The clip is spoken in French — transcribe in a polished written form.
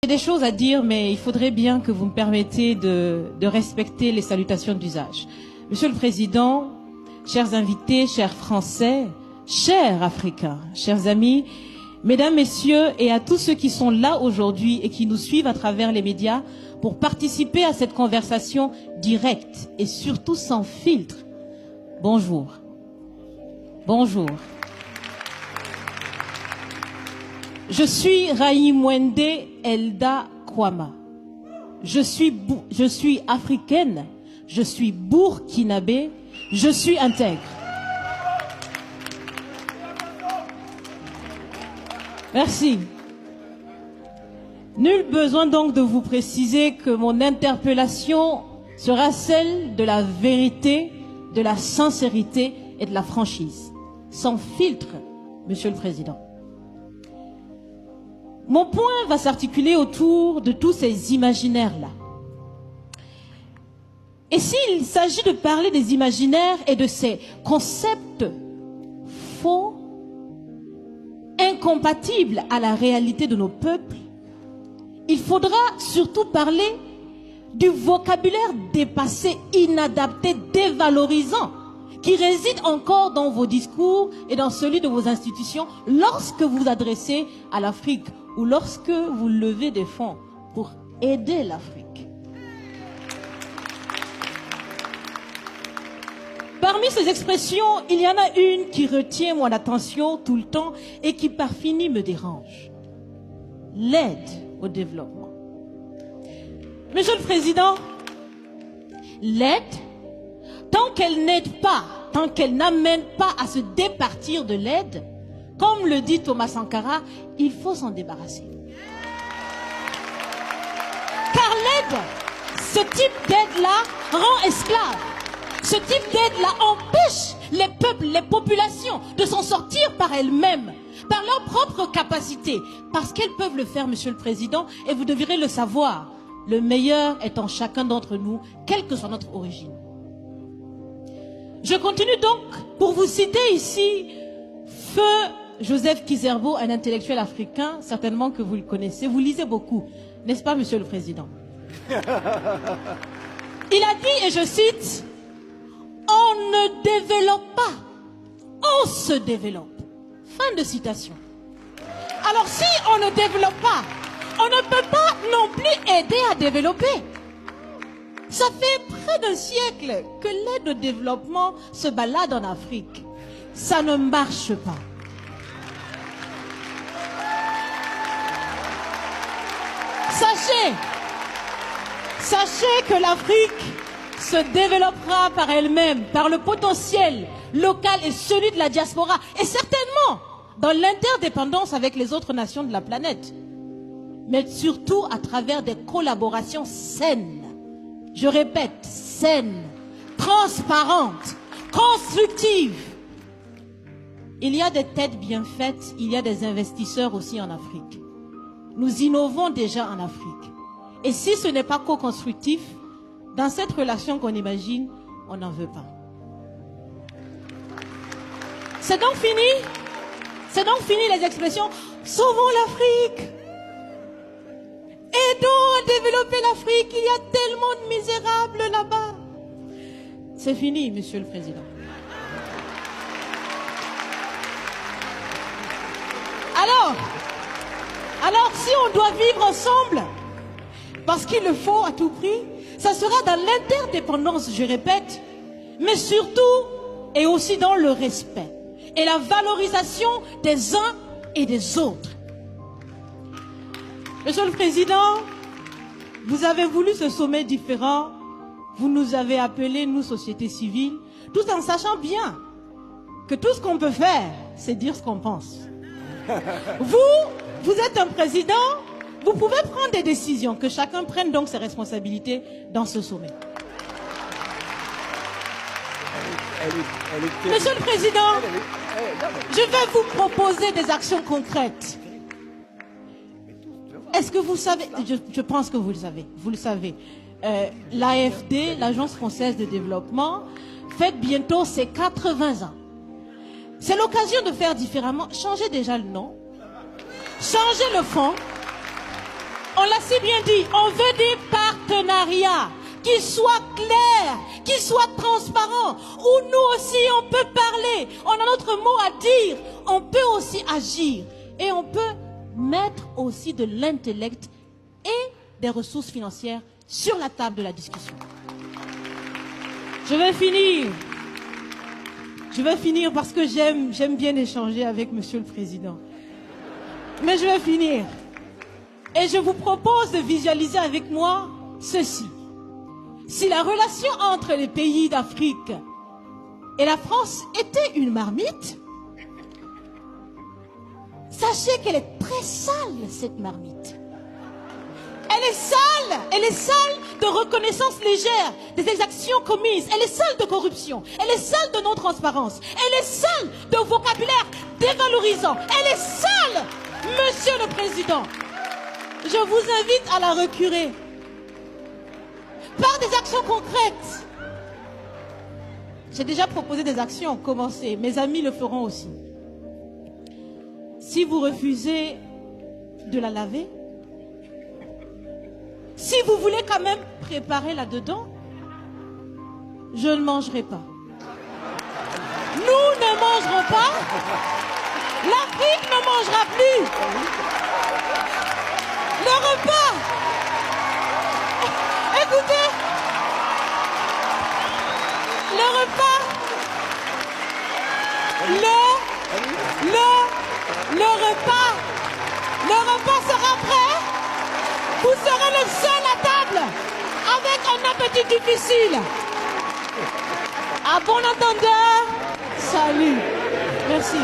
J'ai des choses à dire, mais il faudrait bien que vous me permettiez de respecter les salutations d'usage. Monsieur le Président, chers invités, chers Français, chers Africains, chers amis, Mesdames, Messieurs, et à tous ceux qui sont là aujourd'hui et qui nous suivent à travers les médias pour participer à cette conversation directe et surtout sans filtre. Bonjour. Bonjour. Je suis Raïmwende Elda Kwama. Je suis africaine, je suis burkinabé, je suis intègre. Merci. Nul besoin donc de vous préciser que mon interpellation sera celle de la vérité, de la sincérité et de la franchise. Sans filtre, Monsieur le Président. Mon point va s'articuler autour de tous ces imaginaires-là. Et s'il s'agit de parler des imaginaires et de ces concepts faux, incompatibles à la réalité de nos peuples, il faudra surtout parler du vocabulaire dépassé, inadapté, dévalorisant, qui réside encore dans vos discours et dans celui de vos institutions lorsque vous vous adressez à l'Afrique ou lorsque vous levez des fonds pour aider l'Afrique. Parmi ces expressions, il y en a une qui retient mon attention tout le temps et qui par fini me dérange. L'aide au développement. Monsieur le Président, l'aide, tant qu'elle n'aide pas, tant qu'elle n'amène pas à se départir de l'aide, comme le dit Thomas Sankara, il faut s'en débarrasser. Car l'aide, ce type d'aide-là rend esclave. Ce type d'aide-là empêche les peuples, les populations de s'en sortir par elles-mêmes, par leur propre capacité. Parce qu'elles peuvent le faire, Monsieur le Président, et vous devrez le savoir. Le meilleur est en chacun d'entre nous, quelle que soit notre origine. Je continue donc pour vous citer ici Feu Joseph Kizerbo, un intellectuel africain, certainement que vous le connaissez. Vous lisez beaucoup, n'est-ce pas, Monsieur le Président? Il a dit, et je cite, « On ne développe pas, on se développe. » Fin de citation. Alors si on ne développe pas, on ne peut pas non plus aider à développer. Ça fait près d'un siècle que l'aide au développement se balade en Afrique. Ça ne marche pas. Sachez que l'Afrique se développera par elle-même, par le potentiel local et celui de la diaspora, et certainement dans l'interdépendance avec les autres nations de la planète, mais surtout à travers des collaborations saines. Je répète, saines, transparentes, constructives. Il y a des têtes bien faites, il y a des investisseurs aussi en Afrique. Nous innovons déjà en Afrique. Et si ce n'est pas co-constructif, dans cette relation qu'on imagine, on n'en veut pas. C'est donc fini. C'est donc fini les expressions « Sauvons l'Afrique ». Aidons à développer l'Afrique, il y a tellement de misérables là-bas. C'est fini, Monsieur le Président. Alors si on doit vivre ensemble, parce qu'il le faut à tout prix, ça sera dans l'interdépendance, je répète, mais surtout et aussi dans le respect et la valorisation des uns et des autres. Monsieur le Président, vous avez voulu ce sommet différent, vous nous avez appelés, nous, société civile, tout en sachant bien que tout ce qu'on peut faire, c'est dire ce qu'on pense. Vous êtes un président, vous pouvez prendre des décisions, que chacun prenne donc ses responsabilités dans ce sommet. Monsieur le Président, je vais vous proposer des actions concrètes. Est-ce que vous savez, je pense que vous le savez, l'AFD, l'Agence française de développement, fête bientôt ses 80 ans. C'est l'occasion de faire différemment. Changez déjà le nom, changez le fond. On l'a si bien dit, on veut des partenariats qui soient clairs, qui soient transparents, où nous aussi on peut parler, on a notre mot à dire, on peut aussi agir et on peut mettre aussi de l'intellect et des ressources financières sur la table de la discussion. Je vais finir parce que j'aime bien échanger avec Monsieur le Président. Mais je vais finir. Et je vous propose de visualiser avec moi ceci. Si la relation entre les pays d'Afrique et la France était une marmite, sachez qu'elle est très sale, cette marmite. Elle est sale de reconnaissance légère des exactions commises. Elle est sale de corruption. Elle est sale de non-transparence. Elle est sale de vocabulaire dévalorisant. Elle est sale, Monsieur le Président. Je vous invite à la recurer par des actions concrètes. J'ai déjà proposé des actions, commencez. Mes amis le feront aussi. Si vous refusez de la laver, si vous voulez quand même préparer là-dedans, je ne mangerai pas. Nous ne mangerons pas. L'Afrique ne mangera plus. Le repas. Écoutez. Le repas. Le repas sera prêt. Vous serez le seul à table avec un appétit difficile. À bon entendeur, salut. Merci.